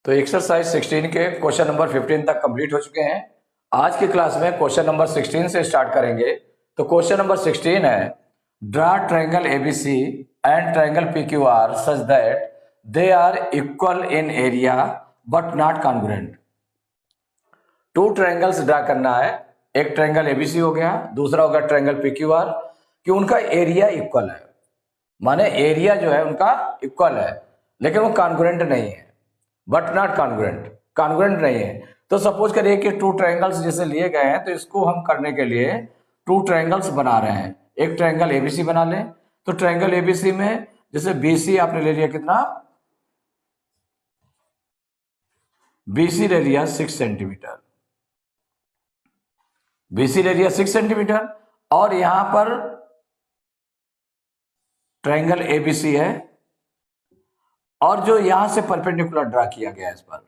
तो एक्सरसाइज 16 के question number 15 तक कंप्लीट हो चुके हैं। आज की क्लास में क्वेश्चन नंबर 16 से स्टार्ट करेंगे। तो क्वेश्चन नंबर 16 है, draw triangle ABC and triangle PQR such that they are equal in area but not congruent. Two triangles draw करना है, एक ट्रायंगल एबीसी हो गया, दूसरा हो गया ट्रायंगल पीक्यूआर, कि उनका एरिया इक्वल है, माने एरिया जो है उनका इक्वल है लेकिन वो कॉन्ग्रुएंट नहीं है, बट नॉट कॉन्ग्रुएंट, कॉन्ग्रुएंट नहीं है। तो सपोज करिए कि टू ट्रायंगल्स जैसे लिए गए हैं, तो इसको हम करने के लिए टू ट्रायंगल्स बना रहे हैं। एक ट्रायंगल एबीसी बना लें। तो ट्रायंगल एबीसी में जैसे बीसी आपने ले लिया, कितना, बीसी ले लिया 6 सेंटीमीटर, बीसी ले लिया 6 सेंटीमीटर, और यहां पर ट्रायंगल एबीसी है, और जो यहां से परपेंडिकुलर ड्रा किया गया है, इस पर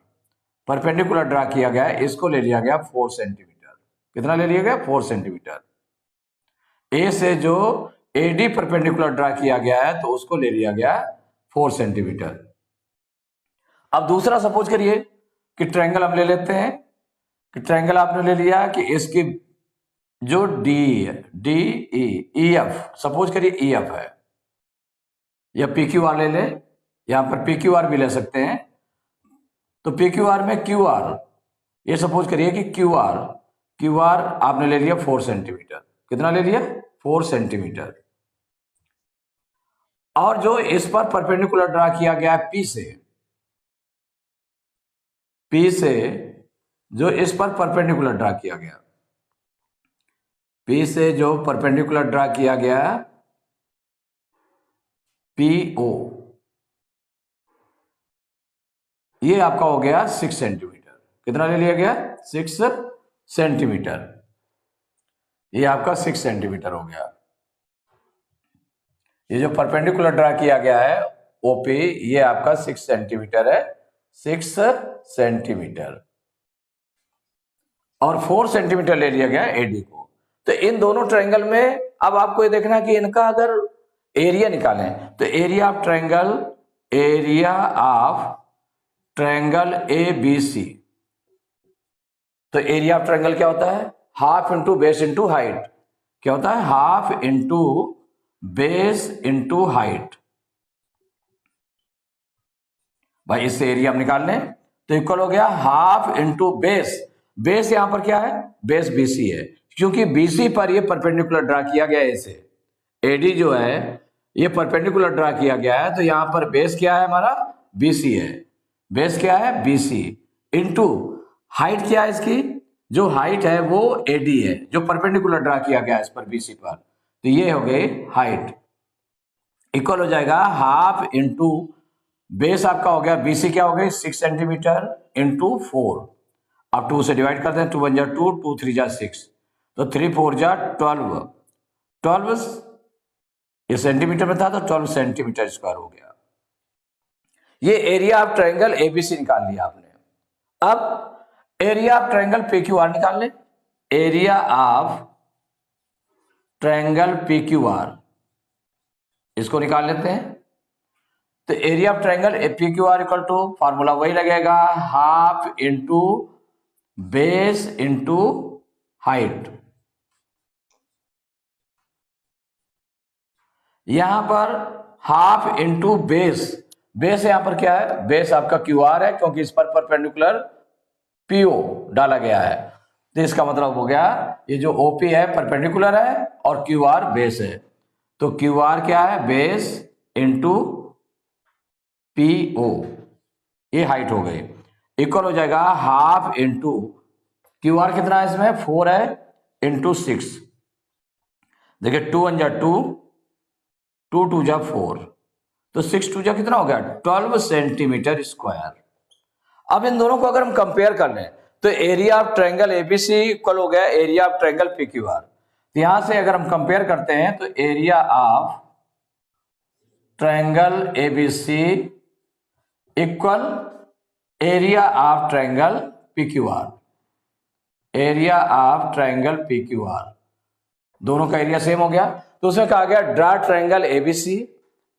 परपेंडिकुलर ड्रा किया गया है, इसको ले लिया गया 4 सेंटीमीटर। कितना ले लिया गया? 4 सेंटीमीटर। ए से जो एडी परपेंडिकुलर ड्रा किया गया है, तो उसको ले लिया गया 4 सेंटीमीटर। अब दूसरा सपोज करिए कि ट्रायंगल हम ले लेते हैं, कि ट्रायंगल आपने ले लिया कि इसकी जो डी ई एफ, सपोज करिए ई एफ है, या पी क्यू आर ले ले, यहां पर पी क्यू आर भी ले सकते हैं। तो पी क्यू आर में क्यू आर, ये सपोज करिए कि क्यू आर आपने ले लिया 4 सेंटीमीटर। कितना ले लिया? 4 सेंटीमीटर। और जो इस पर परपेंडिकुलर ड्रा किया गया है पी से जो इस पर परपेंडिकुलर ड्रा किया गया, पी से जो परपेंडिकुलर ड्रा किया गया पीओ, ये आपका हो गया 6 सेंटीमीटर। कितना ले लिया गया? 6 सेंटीमीटर। ये आपका 6 सेंटीमीटर हो गया। ये जो परपेंडिकुलर ड्रा किया गया है ओपी, ये आपका 6 सेंटीमीटर है, 6 सेंटीमीटर। और 4 सेंटीमीटर ले लिया गया एडी को। तो इन दोनों ट्रायंगल में अब आपको ये देखना कि इनका अगर एरिया निकालें, तो area of triangle A B C, तो एरिया ऑफ ट्रायंगल क्या होता है? Half into base into height. क्या होता है? Half into base into height. भाई इससे एरिया हम निकाल लें, तो इक्वल हो गया हाफ इंटू बेस। बेस यहां पर क्या है? बेस बीसी है, क्योंकि बीसी पर ये परपेंडिकुलर ड्रा किया गया है। इसे एडी जो है ये परपेंडिकुलर ड्रा किया गया है, तो यहां पर बेस क्या है? हमारा बीसी है। बेस क्या है? बीसी इंटू हाइट क्या है इसकी? जो हाइट है वो एडी है, जो परपेंडिकुलर ड्रा किया गया है इस पर बीसी पर, तो ये हो गई हाइट। इक्वल हो जाएगा हाफ इंटू बेस आपका हो गया बीसी, क्या हो गई? 6 सेंटीमीटर इंटू 4। अब 2 से डिवाइड कर दें, 2 1 जा 2, 2 3 जा 6, तो 3 4 जा 12, 12 ये सेंटीमीटर में था, तो 12 सेंटीमीटर स्क्वायर हो गया। ये एरिया ऑफ ट्रायंगल एबीसी निकाल लिया आपने। अब एरिया ऑफ ट्रायंगल पीक्यूआर निकाल ले। एरिया ऑफ ट्रायंगल पीक्यूआर, इसको निकाल लेते हैं। तो area of triangle PQR equal to, formula वही लगेगा, half into base into height. यहां पर हाफ इंटू बेस, बेस यहां पर क्या है? बेस आपका क्यू आर है, क्योंकि इस पर परपेंडिकुलर पीओ डाला गया है। तो इसका मतलब हो गया ये जो ओपी है परपेंडिकुलर है और क्यू आर बेस है। तो क्यू आर क्या है? बेस इंटू पीओ, ये हाइट हो गई। इक्वल हो जाएगा हाफ इंटू क्यू आर कितना है इसमें? 4 है, इंटू 6। देखिए 2 1 जा 2, 2 2 जा 4, तो 6 2 जा कितना हो गया? 12 सेंटीमीटर स्क्वायर। अब इन दोनों को अगर हम कंपेयर कर लें, तो area of triangle ABC equal हो गया एरिया ऑफ ट्रायंगल पीक्यूआर। तो यहां से अगर हम कंपेयर करते हैं, तो area of triangle ABC equal area of triangle PQR. Area of triangle PQR, दोनों का एरिया सेम हो गया। तो उसमें कहा गया draw triangle ABC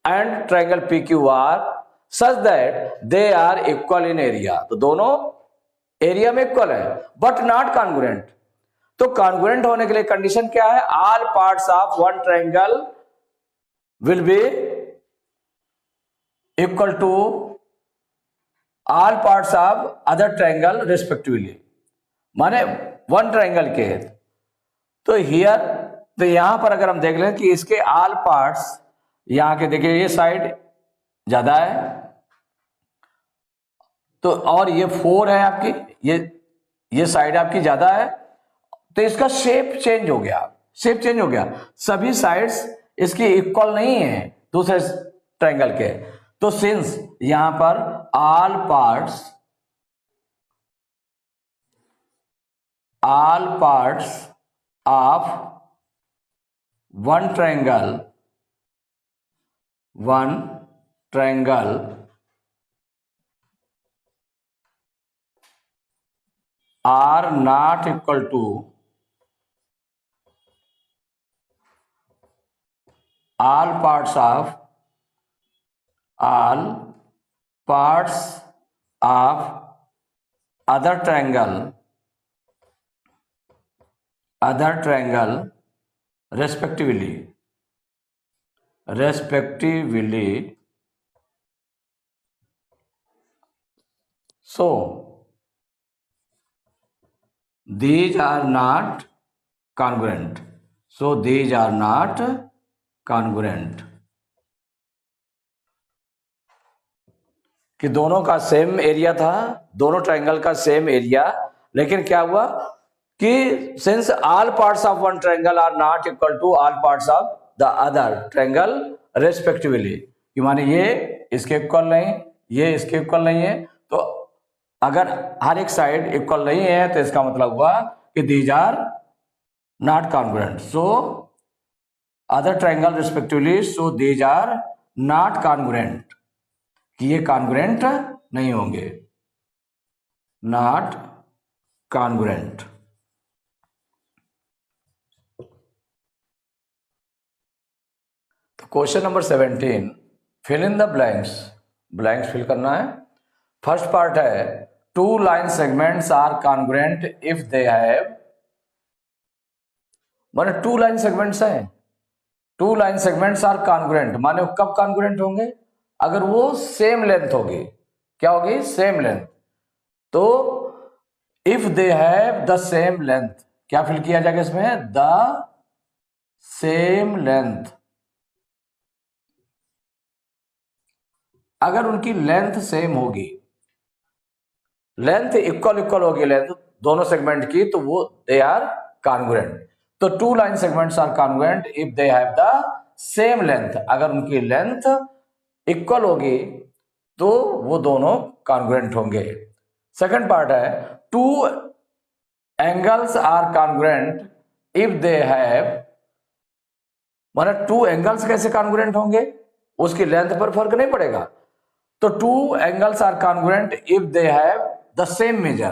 and triangle PQR such that they are equal in area, तो दोनों एरिया में इक्वल है, बट नॉट कॉन्ग्रुएंट। तो कॉन्ग्रुएंट होने के लिए कंडीशन क्या है? All parts of one triangle will be equal to all parts of other triangle respectively, माने वन ट्रायंगल के। तो हियर, तो यहां पर अगर हम देख लें कि इसके ऑल पार्ट्स, यहां के देखिए ये साइड ज्यादा है, तो और ये 4 है आपकी, ये साइड आपकी ज्यादा है, तो इसका शेप चेंज हो गया, शेप चेंज हो गया। सभी साइड्स इसकी इक्वल नहीं है दूसरे ट्रायंगल के। तो सिंस यहां पर all parts of one triangle are not equal to all parts of other triangle respectively, so these are not congruent, कि दोनों का सेम एरिया था, दोनों ट्रायंगल का सेम एरिया, लेकिन क्या हुआ कि since all parts of one triangle are not equal to all parts of the other triangle respectively, कि माने ये इसके इक्वल नहीं, ये इसके इक्वल नहीं है, तो अगर हर एक साइड इक्वल नहीं है तो इसका मतलब हुआ कि these are not congruent, so other triangle respectively, so these are not congruent, कि ये कॉन्ग्रुएंट नहीं होंगे, नॉट कॉन्ग्रुएंट। तो question number 17, fill in the blanks fill करना है। फर्स्ट पार्ट है two line segments are congruent if they have, माने two line segments हैं, two line segments are congruent, माने कब कॉन्ग्रुएंट होंगे? अगर वो सेम लेंथ होगी, क्या होगी? Same length. तो if they have the same length, क्या फिल किया जाएगा इसमें? The same length. अगर उनकी लेंथ सेम होगी, लेंथ इक्वल होगी लेंथ दोनों सेगमेंट की, तो वो दे आर कॉन्ग्रुएंट। तो two line segments are congruent if they have the same length, अगर उनकी लेंथ इक्वल होगी तो वो दोनों कॉन्ग्रुएंट होंगे। सेकंड पार्ट है two angles are congruent if they have, माने टू एंगल्स कैसे कॉन्ग्रुएंट होंगे? उसकी लेंथ पर फर्क नहीं पड़ेगा। तो two angles are congruent if they have the same measure,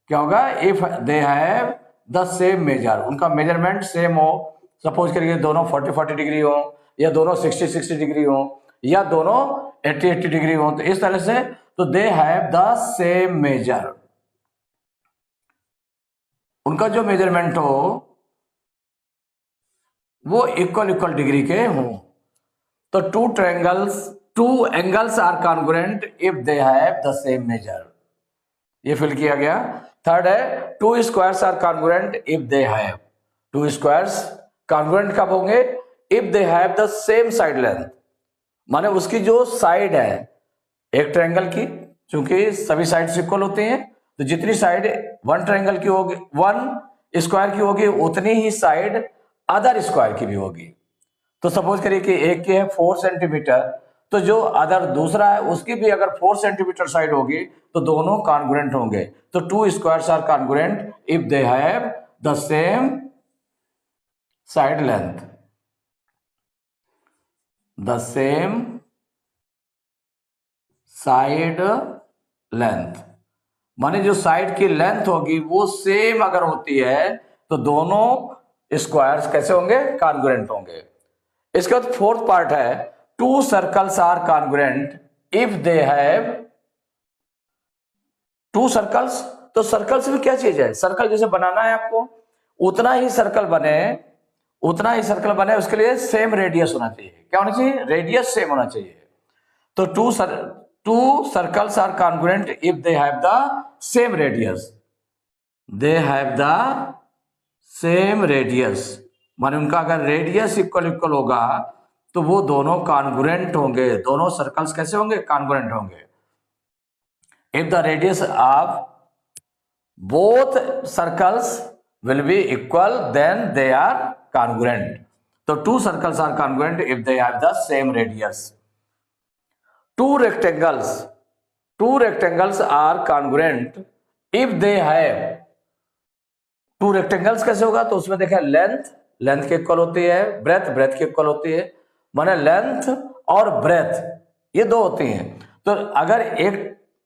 क्या होगा? If they have the same measure, उनका मेजरमेंट सेम हो, सपोज करिए दोनों 40-40 डिग्री हो, या दोनों 60-60 डिग्री हो, या दोनों 80-80 डिग्री हो, तो इस तरह से, तो they have the same measure, उनका जो मेजरमेंट हो वो इक्वल डिग्री के हो। तो two angles are congruent if they have the same measure, ये फिल किया गया। थर्ड है two squares are congruent if they have, two squares congruent कब होंगे? If they have the same side length, माने उसकी जो साइड है एक ट्रायंगल की, क्योंकि सभी साइड्स इक्वल होती हैं, तो जितनी साइड वन ट्रायंगल की होगी, वन स्क्वायर की होगी, उतनी ही साइड अदर स्क्वायर की भी होगी। तो सपोज करिए कि एक की है 4 सेंटीमीटर, तो जो अदर दूसरा है उसकी भी अगर 4 सेंटीमीटर साइड होगी तो दोनों कॉन्ग्रुएंट होंगे। तो two squares are congruent if they have the same side length, the same side length, माने जो साइड की लेंथ होगी वो सेम अगर होती है तो दोनों स्क्वायर्स कैसे होंगे? कॉन्ग्रुएंट होंगे। इसके बाद फोर्थ पार्ट है two circles are congruent if they have two circles. तो सर्कल्स भी क्या चीज है, सर्कल जैसे बनाना है आपको, उतना ही सर्कल बने उसके लिए सेम रेडियस होना चाहिए। क्या होना चाहिए, रेडियस सेम होना चाहिए। तो two circles are congruent if they have the same radius, they have the same radius, माने उनका अगर रेडियस इक्वल होगा तो वो दोनों कॉन्ग्रुएंट होंगे, दोनों सर्कल्स कैसे होंगे, कॉन्ग्रुएंट होंगे। If the radius of both circles will be equal then they are congruent. So two circles are congruent if they have the same radius. Two rectangles are congruent if they have, two rectangles कैसे होगा, तो उसमें देखें length के equal होती है, breadth के equal होती है, माने लेंथ और ब्रेथ ये दो होती हैं। तो अगर एक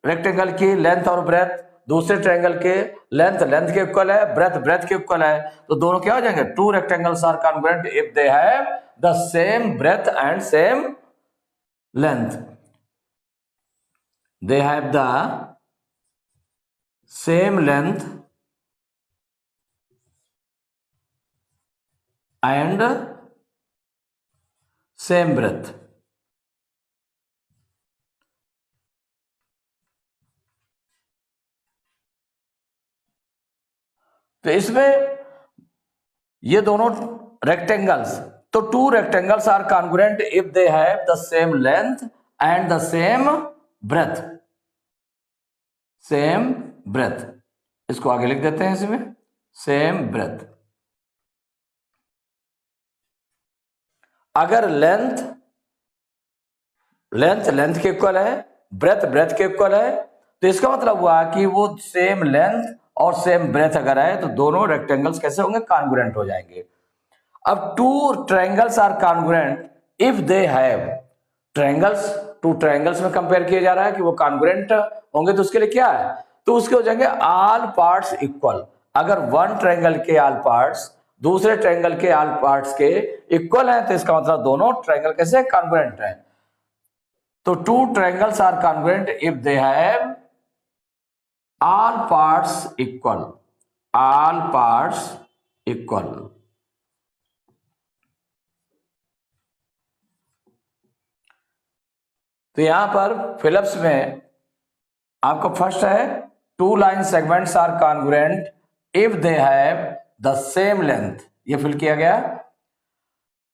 रेक्टेंगल की लेंथ और ब्रेथ दूसरे ट्रायंगल के लेंथ के इक्वल है, ब्रेथ के इक्वल है, तो दोनों क्या हो जाएंगे, two rectangles are congruent if they have the same breadth and same length, they have the same length and same breadth. तो इसमें ये दोनों रेक्टेंगल्स, तो two rectangles are congruent if they have the same length and the same breadth, इसको आगे लिख देते हैं इसमें, सेम ब्रेथ। अगर लेंथ के इक्वल है, ब्रेथ के इक्वल है, तो इसका मतलब हुआ कि वो सेम लेंथ और सेम ब्रेथ अगर है तो दोनों रेक्टेंगल्स कैसे होंगे, कॉन्ग्रुएंट हो जाएंगे। अब two triangles are congruent if they have, two triangles में कंपेयर किया जा रहा है कि वो कॉन्ग्रुएंट होंगे, तो उसके लिए क्या है, तो उसके हो जाएंगे ऑल पार्ट्स इक्वल। अगर वन ट्रायंगल के ऑल पार्ट्स दूसरे ट्रायंगल के ऑल पार्ट्स के इक्वल है तो इसका मतलब दोनों ट्रायंगल कैसे कॉन्ग्रुएंट है। तो two triangles are congruent if they have all parts equal, तो यहां पर फिलिप्स में आपका फर्स्ट है two line segments are congruent if they have the same length, ये फिल किया गया।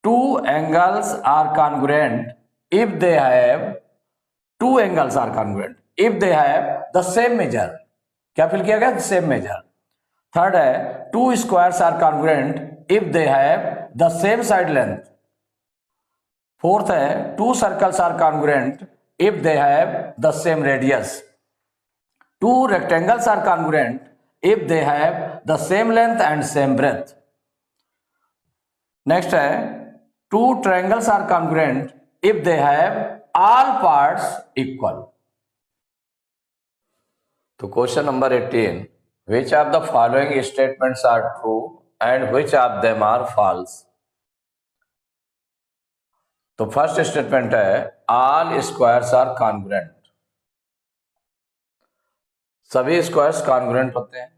Two angles are congruent if they have, two angles are congruent if they have the same measure, क्या fill किया गया, same measure. Third है two squares are congruent if they have the same side length. Fourth है two circles are congruent if they have the same radius. Two rectangles are congruent if they have the same length and same breadth. Next है two triangles are congruent if they have all parts equal. तो question number 18, which of the following statements are true and which of them are false? तो first statement है all squares are congruent, सभी squares congruent होते हैं,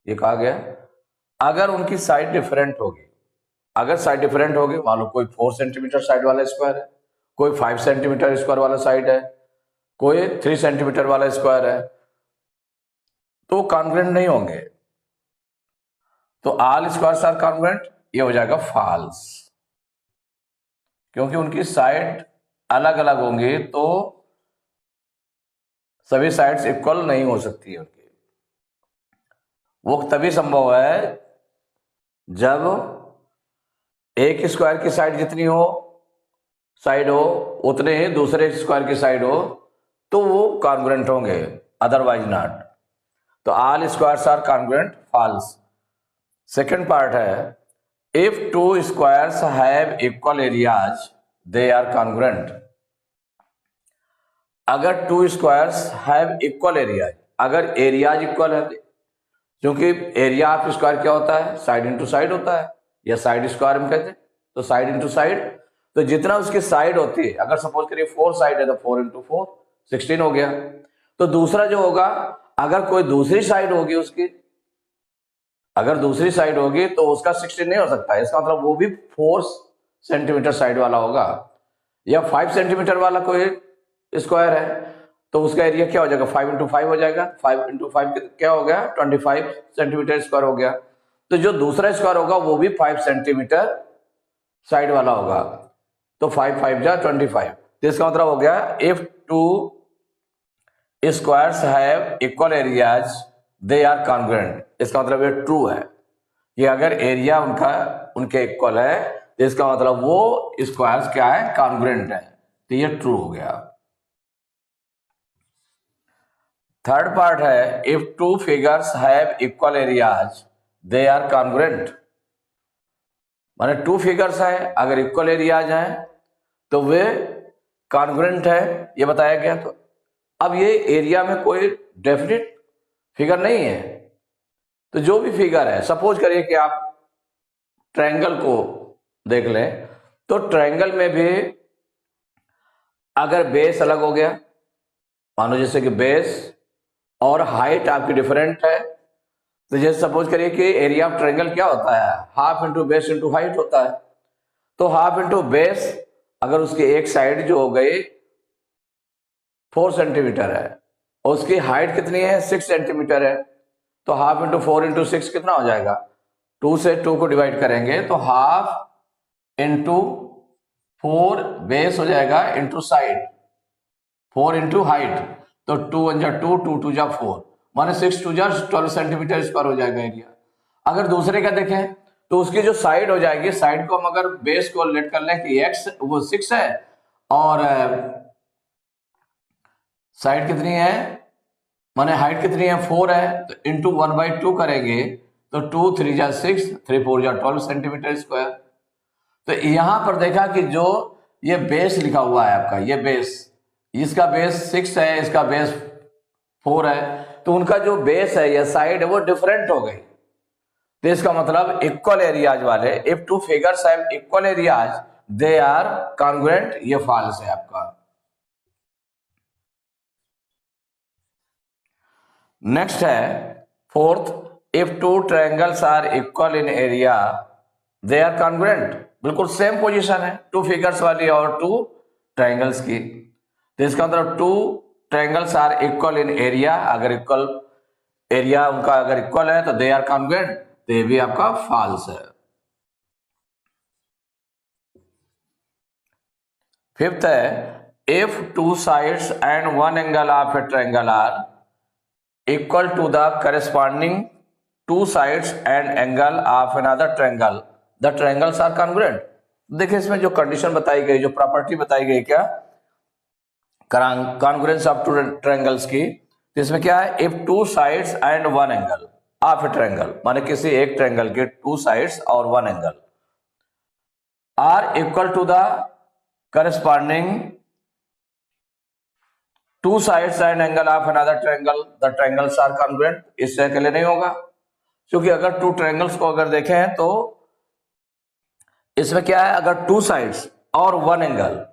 ये कहा गया। अगर उनकी साइड डिफरेंट होगी, मान लो कोई 4 सेंटीमीटर साइड वाला स्क्वायर है, कोई 5 सेंटीमीटर स्क्वायर वाला साइड है, कोई 3 सेंटीमीटर वाला स्क्वायर है, तो कॉन्ग्रुएंट नहीं होंगे। तो ऑल स्क्वायर्स आर कॉन्ग्रुएंट, ये हो जाएगा फॉल्स, क्योंकि उनकी साइड अलग अलग होंगी तो सभी साइड्स इक्वल नहीं हो सकती है उनकी। वो तभी संभव है जब एक स्क्वायर की साइड जितनी साइड हो उतने ही दूसरे स्क्वायर की साइड हो, तो वो कॉन्ग्रुएंट होंगे, अदरवाइज नॉट। तो all squares are congruent, false. Second part है if two squares have equal areas they are congruent. अगर two squares have equal areas, अगर एरियाज इक्वल है, क्योंकि एरिया ऑफ स्क्वायर क्या होता है, साइड इंटू साइड होता है, या साइड स्क्वायर हम कहते हैं, तो साइड इंटू साइड, तो जितना उसकी साइड होती है, अगर सपोज करिए 4 साइड है तो 4 इंटू 4, 16 हो गया। तो दूसरा जो होगा, अगर कोई दूसरी साइड होगी उसकी, अगर दूसरी साइड होगी तो उसका 16 नहीं हो सकता, इसका मतलब वो भी 4 सेंटीमीटर साइड वाला होगा। या 5 सेंटीमीटर वाला कोई स्क्वायर है तो उसका एरिया क्या हो जाएगा, 5 इंटू 5 हो जाएगा। 5 इंटू 5 क्या हो गया, 25 सेंटीमीटर स्क्वायर हो गया। तो जो दूसरा स्क्वायर होगा वो भी 5 सेंटीमीटर साइड वाला होगा। तो 5 5 जा 25। तो इसका मतलब हो गया if two squares have equal areas they are congruent. इसका मतलब ये ट्रू है कि अगर एरिया उनके इक्वल है तो इसका मतलब वो स्क्वायर्स क्या है, कॉन्ग्रुएंट है। तो ये ट्रू हो गया। थर्ड पार्ट है if two figures have equal areas they are congruent. माने 2 फिगर्स है, अगर इक्वल एरियाज हैं तो वे कॉन्ग्रुएंट है, ये बताया गया। तो अब ये एरिया में कोई डेफिनेट फिगर नहीं है, तो जो भी फिगर है, सपोज करिए कि आप ट्रायंगल को देख लें, तो ट्रायंगल में भी अगर बेस अलग हो गया, मानो जैसे कि बेस और हाइट आपकी डिफरेंट है, तो जैसे सपोज करिए कि एरिया ऑफ ट्रायंगल क्या होता है, half into base into height होता है। तो हाफ इंटू बेस, अगर उसकी एक साइड जो हो गई 4 सेंटीमीटर है और उसकी हाइट कितनी है, 6 सेंटीमीटर है, तो हाफ इंटू 4 इंटू 6 कितना हो जाएगा, 2 से 2 को डिवाइड करेंगे तो हाफ इंटू 4 बेस हो जाएगा इंटू साइड 4 इंटू हाइट, तो 2 1 जा 2, 2 2 जा 4, माने 6 2 जा 12 सेंटीमीटर स्क्वायर हो जाएगा एरिया। अगर दूसरे का देखें तो उसकी जो साइड हो जाएगी, साइड को हम अगर बेस को लेट कर लें कि x वो 6 है और साइड कितनी है, माने हाइट कितनी है 4 है, तो इंटू 1/2 करेंगे तो 2 3 जा 6, 3 4 जा 12 सेंटीमीटर स्क्वायर। तो यहां पर देखा कि जो ये बेस लिखा हुआ है आपका, ये बेस, इसका बेस 6 है, इसका बेस 4 है, तो उनका जो बेस है या साइड है वो डिफरेंट हो गई। तो इसका मतलब इक्वल एरियाज वाले, if two figures have equal areas they are congruent, ये फॉल्स है आपका। नेक्स्ट है fourth, if two triangles are equal in area they are congruent. बिल्कुल सेम पोजीशन है टू फिगर्स वाली और टू ट्रायंगल्स की। तो इसका मतलब two triangles are equal in area, अगर इक्वल एरिया उनका अगर इक्वल है तो दे आर कॉन्ग्रुएंट, तो ये भी आपका फॉल्स है। फिफ्थ है if two sides and one angle of a triangle are equal to the corresponding two sides and angle of another triangle, the triangles are congruent। देखिए इसमें जो कंडीशन बताई गई, जो प्रॉपर्टी बताई गई क्या, कॉन्ग्रुएंस ऑफ टू ट्रायंगल्स की, तो इसमें क्या है, if two sides and one angle of a triangle, माने किसी एक ट्रायंगल के टू साइड्स और one angle are equal to the corresponding two sides and angle of another triangle, the triangles are congruent. इससे अकेले नहीं होगा, क्योंकि अगर टू ट्रायंगल्स को अगर देखें तो इसमें क्या है, अगर टू साइड्स और वन एंगल,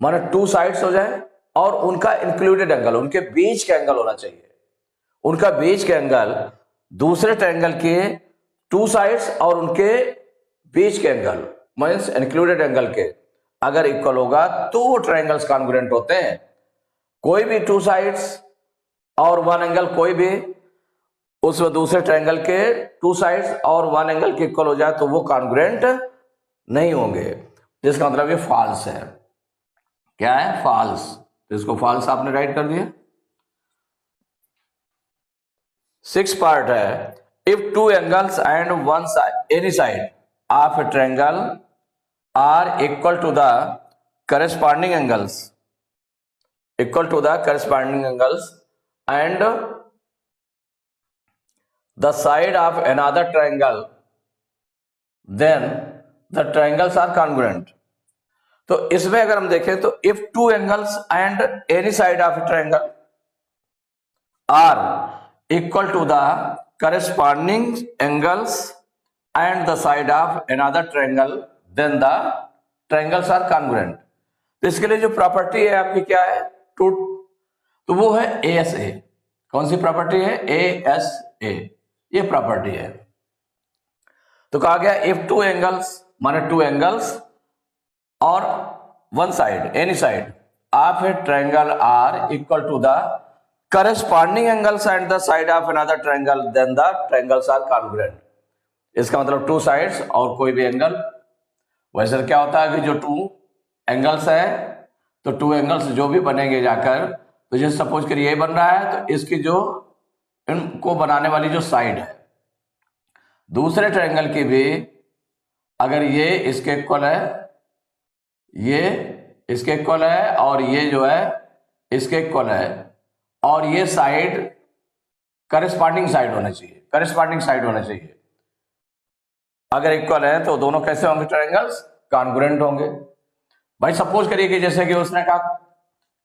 माने टू साइड्स हो जाए और उनका इंक्लूडेड एंगल, उनके बीच का एंगल होना चाहिए, उनका बीच का एंगल दूसरे ट्रायंगल के टू साइड्स और उनके बीच के एंगल मींस इंक्लूडेड एंगल के अगर इक्वल होगा तो वो ट्रायंगल्स कॉन्ग्रुएंट होते हैं। कोई भी टू साइड्स और वन एंगल, कोई भी उसमें दूसरे ट्रायंगल के टू साइड्स और वन एंगल के इक्वल हो जाए तो वो कॉन्ग्रुएंट नहीं होंगे, जिसका मतलब ये फॉल्स है। क्या है, फॉल्स। तो इसको फॉल्स आपने राइट कर दिया। 6 पार्ट है if two angles and one side any side of a triangle are equal to the corresponding angles, equal to the corresponding angles and the side of another triangle, then the triangles are congruent। तो इसमें अगर हम देखें तो if two angles and any side of a triangle are equal to the corresponding angles and the side of another triangle, then the triangles are congruent। तो इसके लिए जो प्रॉपर्टी है आपकी क्या है, टू तो वो है ASA। कौन सी प्रॉपर्टी है? ASA, ये प्रॉपर्टी है। तो कहा गया इफ टू एंगल्स, माने टू एंगल्स और one side, any side of a triangle are equal to the corresponding angles and the side of another triangle, then the triangles are congruent. इसका मतलब to sides और कोई भी angle. वैसे क्या होता है कि जो टू एंगल्स है, तो टू एंगल्स जो भी बनेंगे जाकर, तो जैसे सपोज करिए ये बन रहा है, तो इसकी जो इनको बनाने वाली जो साइड है दूसरे ट्रायंगल की भी, अगर ये इसके इक्वल है, ये इसके इक्वल है और ये जो है इसके इक्वल है, और ये साइड करस्पॉन्डिंग साइड होना चाहिए, करस्पॉन्डिंग साइड होना चाहिए। अगर इक्वल है तो दोनों कैसे होंगे? ट्रायंगल्स कॉन्ग्रुएंट होंगे। भाई सपोज करिए कि जैसे कि उसने कहा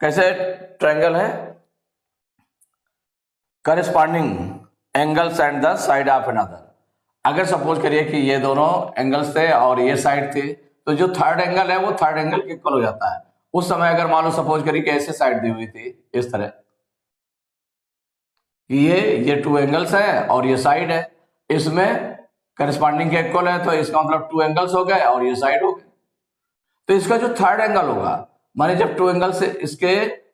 कैसे ट्रायंगल है, corresponding angles and the side of another. अगर सपोज करिए कि ये दोनों एंगल्स थे और ये साइड थी, तो जो थर्ड एंगल है वो थर्ड एंगल के इक्वल हो जाता है। उस समय अगर मान लो सपोज करिए कि ऐसे साइड दी हुई थी इस तरह, ये टू एंगल्स है और ये साइड है, इसमें करस्पॉन्डिंग के इक्वल है, तो इसका मतलब टू एंगल्स हो गए और ये साइड हो गए। तो इसका जो थर्ड एंगल होगा, माने जब टू एंगल से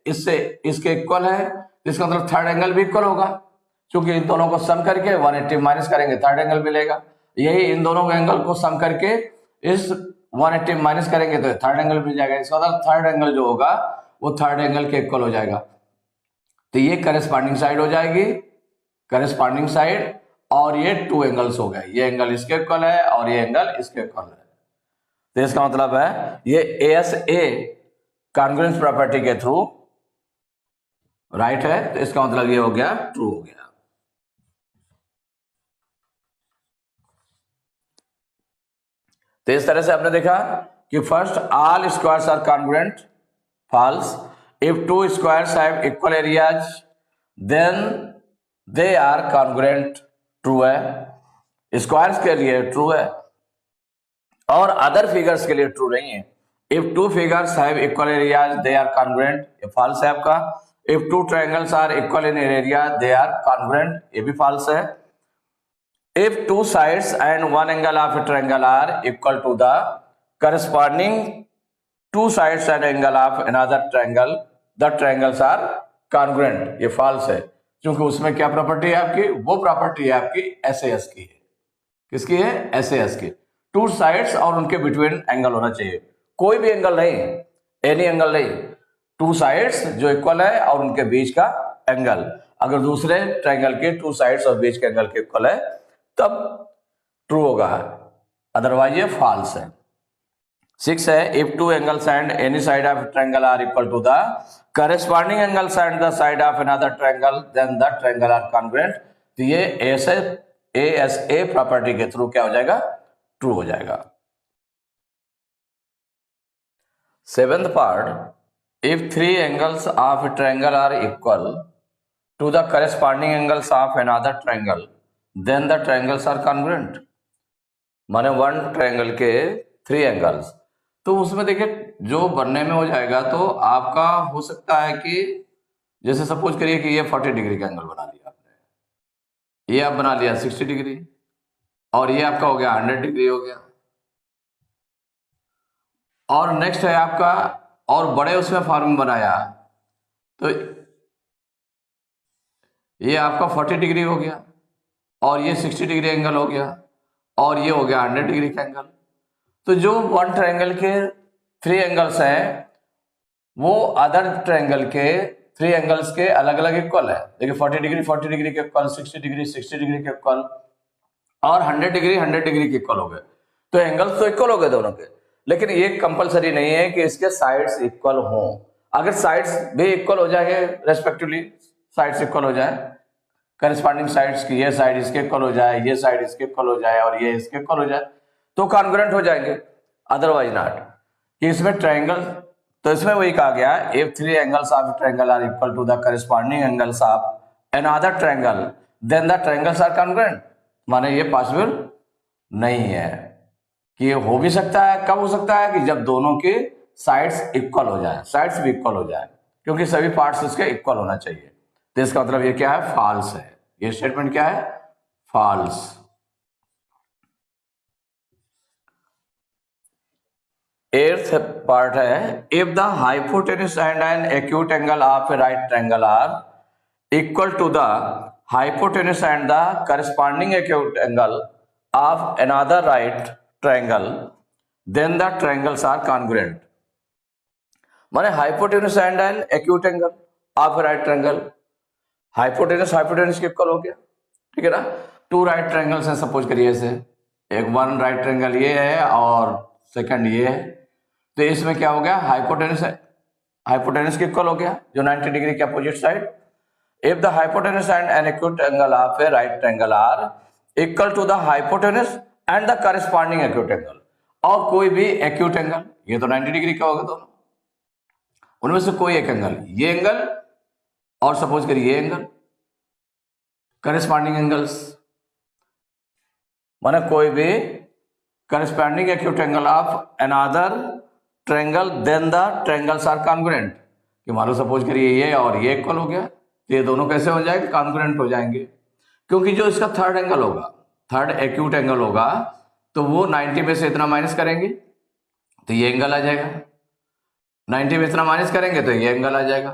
इससे इसके इक्वल है, तो इसका मतलब थर्ड एंगल भी इक्वल होगा, क्योंकि इन दोनों को सम करके 180 माइनस करेंगे थर्ड एंगल मिलेगा। यही इन दोनों एंगल को सम करके इस 180 माइनस करेंगे तो थर्ड एंगल मिल जाएगा। इसका मतलब थर्ड एंगल जो होगा वो थर्ड एंगल के इक्वल हो जाएगा। तो ये करस्पॉन्डिंग साइड हो जाएगी, करस्पॉन्डिंग साइड, और ये टू एंगल्स हो गए, ये एंगल इसके इक्वल है और ये एंगल इसके इक्वल है। तो इसका मतलब है ये ASA कॉन्ग्रुएंस प्रॉपर्टी के थ्रू राइट है, तो इसका मतलब ये हो गया ट्रू हो गया। तो इस तरह से आपने देखा कि first all squares are congruent, false. If two squares have equal areas then they are congruent, true है। स्क्वायर्स के लिए ट्रू है और अदर फिगर्स के लिए ट्रू नहीं है। If two figures have equal areas they are congruent, ये फॉल्स है आपका। If two triangles are equal in area they are congruent, ये भी फॉल्स है। If two sides and one angle of a triangle are equal to the corresponding two sides and angle of another triangle, the triangles are congruent, ये false है, क्योंकि उसमें क्या property है आपकी? वो प्रॉपर्टी है आपकी SAS की है। किसकी है? SAS की। टू साइड्स और उनके बिटवीन एंगल होना चाहिए, कोई भी एंगल नहीं, एनी एंगल नहीं, टू साइड्स जो इक्वल है और उनके बीच का एंगल। अगर दूसरे ट्रायंगल के टू साइड्स और बीच के एंगल के इक्वल है तब ट्रू होगा, अदरवाइज ये फॉल्स है। 6 है if two angles and any side of triangle are equal to the corresponding angles and the side of another triangle then the triangle are congruent. तो ये ASA प्रॉपर्टी के through क्या हो जाएगा? ट्रू हो जाएगा। 7th part, if three angles of a triangle are equal to the corresponding angles of another triangle then the triangles are congruent. माने one triangle के थ्री एंगल्स, तो उसमें देखिए जो बनने में हो जाएगा, तो आपका हो सकता है कि जैसे सपोज करिए कि ये 40 डिग्री का एंगल बना लिया आपने, ये आप बना लिया 60 डिग्री, और ये आपका हो गया 100 डिग्री हो गया। और नेक्स्ट है आपका और बड़े उसमें फॉर्म बनाया, तो ये आपका 40 डिग्री हो गया और ये 60 डिग्री एंगल हो गया और ये हो गया 100 डिग्री का एंगल। तो जो वन ट्रायंगल के थ्री एंगल्स हैं वो अदर ट्रायंगल के थ्री एंगल्स के अलग अलग इक्वल है। देखिए 40 डिग्री के इक्वल, 60 डिग्री के इक्वल, और 100 डिग्री के इक्वल हो गए। तो एंगल्स तो इक्वल हो गए दोनों के, लेकिन ये कंपलसरी नहीं है कि इसके साइड्स इक्वल हों। अगर साइड्स भी इक्वल हो जाए, रेस्पेक्टिवली साइड्स इक्वल हो जाए, करस्पॉन्डिंग साइड्स की ये साइड इसके इक्वल हो जाए, ये साइड इसके इक्वल हो जाए और ये इसके इक्वल हो जाए, तो कॉन्ग्रुएंट हो जाएंगे, अदरवाइज नॉट। कि इसमें ट्रायंगल, तो इसमें वही कहा गया if three angles of triangle are equal to the corresponding angles of another triangle then the triangles are congruent. माने ये पॉसिबल नहीं है कि ये हो भी सकता है। कब हो सकता है? कि जब दोनों के साइड्स इक्वल हो जाए, साइड्स भी इक्वल हो जाए। क्योंकि सभी पार्ट्स उसके इक्वल होना चाहिए। तो इसका मतलब ये क्या है, फॉल्स है। ये स्टेटमेंट क्या है, फॉल्स। एर्थ पार्ट है, if the hypotenuse and an acute angle of a right triangle are equal to the hypotenuse and the corresponding acute angle of another right triangle, then the triangles are congruent. माने hypotenuse and an acute angle of right triangle, hypotenuse के equal हो गया, ठीक है ना। Two right triangles हैं suppose करिए say, एक वन राइट ट्रायंगल ये है और सेकंड ये है, तो इसमें क्या हो गया, हाइपोटेन्यूज के इक्वल हो गया जो 90 डिग्री के opposite side. If the hypotenuse and an acute angle of a right triangle are equal to the hypotenuse and the corresponding acute angle, और कोई भी एक्यूट एंगल, ये तो 90 डिग्री का होगा दोनों, उनमें से कोई एक एंगल, ये एंगल और सपोज करिए ये एंगल, करस्पॉन्डिंग एंगल्स माने कोई भी corresponding acute angle of another triangle, then the triangles are congruent. कि मान लो सपोज करिए ये और ये इक्वल हो गया, तो ये दोनों कैसे हो जाएंगे, कॉन्ग्रुएंट हो जाएंगे। क्योंकि जो इसका थर्ड एंगल होगा, थर्ड एक्यूट एंगल होगा, तो वो 90 में से इतना माइनस करेंगे तो ये एंगल आ जाएगा, 90 में इतना माइनस करेंगे तो ये एंगल आ जाएगा।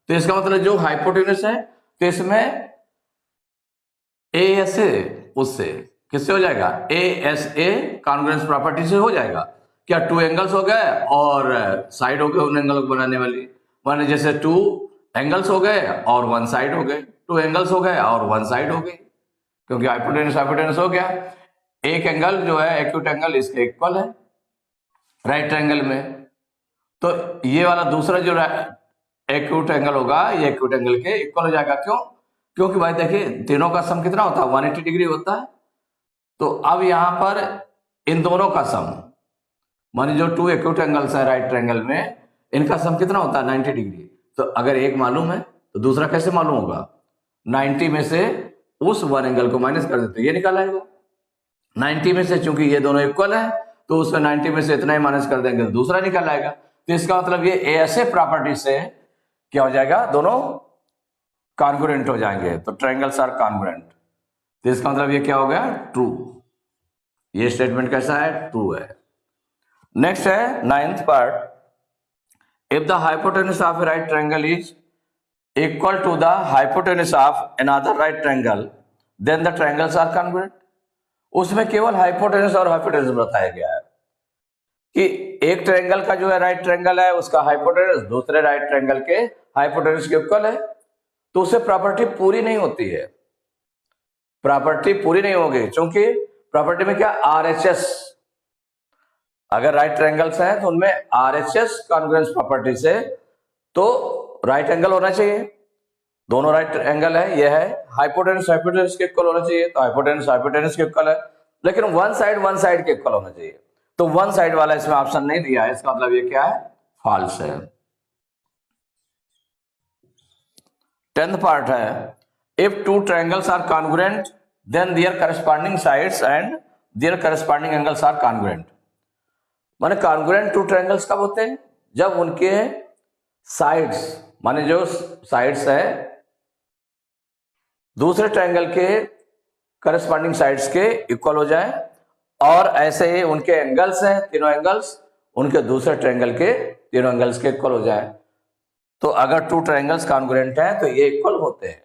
तो इसका मतलब जो हाइपोटेन्यूज है तो इसमें ए एस ए उससे किससे हो जाएगा, A S A congruence property से हो जाएगा। क्या टू एंगल्स हो गए और साइड हो गए उन एंगल को बनाने वाली, माने जैसे टू एंगल्स हो गए और वन साइड हो गए, टू एंगल्स हो गए और वन साइड हो गई, क्योंकि हाइपोटेन्यूज हो गया। एक एंगल जो है एक्यूट एंगल इसके इक्वल है राइट ट्रायंगल में, तो ये वाला दूसरा जो एक्यूट एंगल होगा ये एक्यूट एंगल के इक्वल हो जाएगा। क्यों, क्योंकि भाई देखिए तीनों का सम कितना होता है, 180 डिग्री होता है। तो अब यहां पर इन दोनों का सम, माने जो टू एक्यूट एंगल्स है राइट ट्रायंगल में, इनका सम कितना होता है 90 डिग्री। तो अगर एक मालूम है तो दूसरा कैसे मालूम होगा, 90 में से उस वन एंगल को माइनस कर देते ये निकाल आएगा। 90 में से चूंकि ये दोनों इक्वल है तो उसमें 90 में से इतना ही माइनस कर देंगे तो दूसरा निकल आएगा। तो इसका मतलब ये ऐसे प्रॉपर्टी से क्या हो जाएगा, दोनों कॉन्ग्रुएंट हो जाएंगे, तो ट्रायंगल्स आर कॉन्ग्रुएंट। तो इसका मतलब ये क्या हो गया, ट्रू। ये स्टेटमेंट कैसा है, ट्रू है। नेक्स्ट है 9th part, if the hypotenuse of a right triangle is equal to the hypotenuse of another right triangle, then the triangles are congruent. उसमें केवल हाइपोटेन्यूज और हाइपोटेन्यूज बताया गया है कि एक ट्रायंगल का जो है राइट ट्रायंगल है उसका हाइपोटेन्यूज दूसरे राइट ट्रायंगल के हाइपोटेन्यूज के इक्वल है, तो उससे प्रॉपर्टी पूरी नहीं होती है, प्रॉपर्टी पूरी नहीं होगी। क्योंकि प्रॉपर्टी में क्या, आरएचएस, अगर राइट ट्रायंगल्स हैं तो उनमें आरएचएस कॉन्ग्रुएंस प्रॉपर्टी से तो राइट एंगल होना चाहिए, दोनों राइट एंगल है, ये है हाइपोटेन्यूज के इक्वल होना चाहिए, तो हाइपोटेन्यूज के इक्वल है, लेकिन वन साइड के इक्वल होना चाहिए। तो वन साइड वाला इसमें ऑप्शन नहीं दिया है, इसका मतलब ये क्या है, फॉल्स है। 10th पार्ट है, if two triangles are congruent then their corresponding sides and their corresponding angles are congruent. माने कॉन्ग्रुएंट टू ट्रायंगल्स कब होते हैं, जब उनके साइड्स, माने जो साइड्स है दूसरे ट्रायंगल के करस्पॉन्डिंग साइड्स के इक्वल हो जाए, और ऐसे ही उनके एंगल्स हैं, तीनों एंगल्स उनके दूसरे ट्रायंगल के तीनों एंगल्स के इक्वल हो जाए। तो अगर टू ट्रायंगल्स कॉन्ग्रुएंट हैं तो ये इक्वल होते हैं,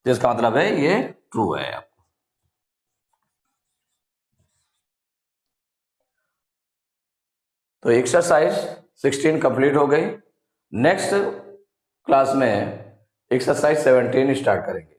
जिसका मतलब है ये ट्रू है। तो एक्सरसाइज 16 कंप्लीट हो गई। नेक्स्ट क्लास में एक्सरसाइज 17 स्टार्ट करेंगे।